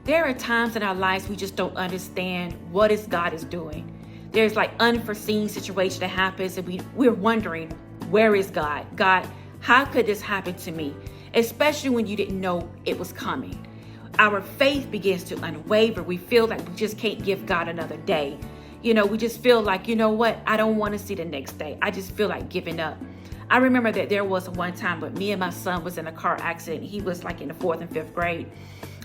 There are times in our lives we just don't understand what is God is doing. There's like unforeseen situation that happens and we're wondering, where is God? God, how could this happen to me? Especially when you didn't know it was coming. Our faith begins to unwaver. We feel like we just can't give God another day. We just feel like, you know what? I don't want to see the next day. I just feel like giving up. I remember that there was one time when me and my son was in a car accident. He was like in the 4th and 5th grade.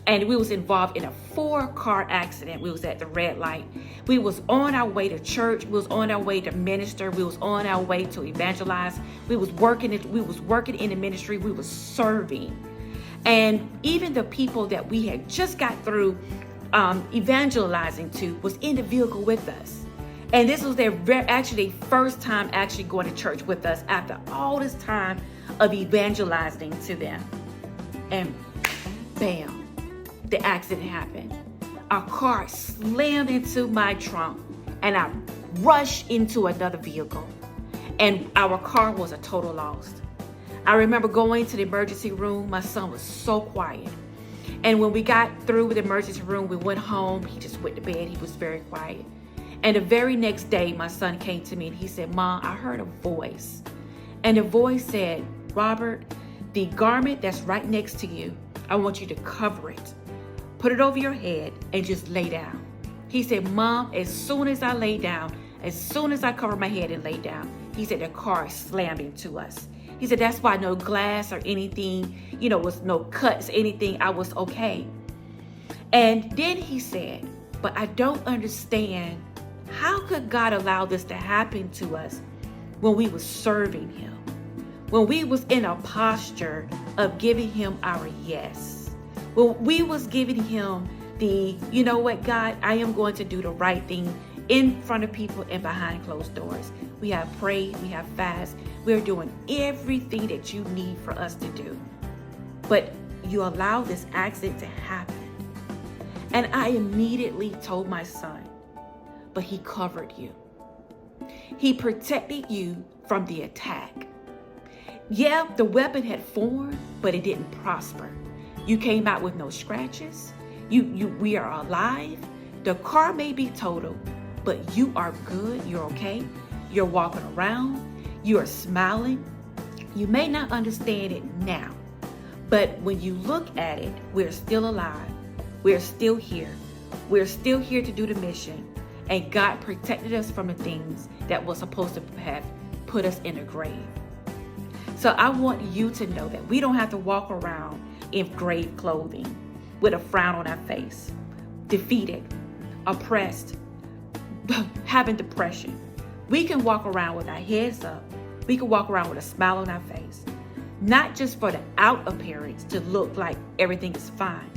And we was involved in a 4-car accident. We was at the red light. We was on our way to church. We was on our way to minister. We was on our way to evangelize. We was working in the ministry. We was serving. And even the people that we had just got through evangelizing to was in the vehicle with us. And this was their first time actually going to church with us after all this time of evangelizing to them. And bam, the accident happened. Our car slammed into my trunk and I rushed into another vehicle. And our car was a total loss. I remember going to the emergency room. My son was so quiet. And when we got through with the emergency room, we went home. He just went to bed. He was very quiet. And the very next day, my son came to me and he said, Mom, I heard a voice. And the voice said, Robert, the garment that's right next to you, I want you to cover it. Put it over your head and just lay down. He said, Mom, as soon as I lay down, as soon as I cover my head and lay down, he said, the car slammed into us. He said, that's why no glass or anything, was no cuts, anything. I was okay. And then he said, but I don't understand, how could God allow this to happen to us when we was serving him? When we was in a posture of giving him our yes. When we was giving him the, you know what, God, I am going to do the right thing in front of people and behind closed doors. We have prayed, we have fasted. We're doing everything that you need for us to do. But you allow this accident to happen. And I immediately told my son, but he covered you. He protected you from the attack. Yeah, the weapon had formed, but it didn't prosper. You came out with no scratches. We are alive. The car may be total, but you are good. You're okay. You're walking around. You are smiling. You may not understand it now, but when you look at it, we're still alive. We're still here. We're still here to do the mission. And God protected us from the things that were supposed to have put us in a grave. So I want you to know that we don't have to walk around in grave clothing with a frown on our face, defeated, oppressed, having depression. We can walk around with our heads up. We can walk around with a smile on our face, not just for the out appearance to look like everything is fine,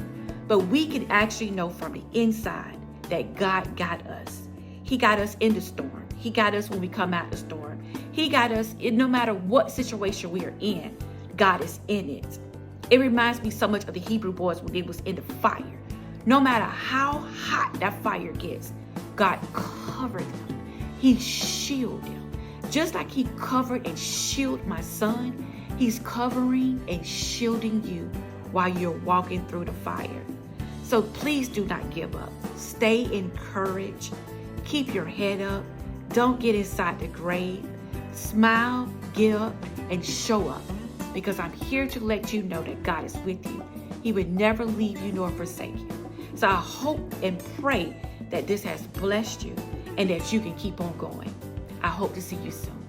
but we can actually know from the inside that God got us. He got us in the storm. He got us when we come out the storm. He got us no matter what situation we are in. God is in it. It reminds me so much of the Hebrew boys when they was in the fire. No matter how hot that fire gets, God covered them. He shielded them. Just like he covered and shielded my son, he's covering and shielding you while you're walking through the fire. So please do not give up. Stay encouraged. Keep your head up. Don't get inside the grave. Smile, get up, and show up. Because I'm here to let you know that God is with you. He would never leave you nor forsake you. So I hope and pray that this has blessed you and that you can keep on going. I hope to see you soon.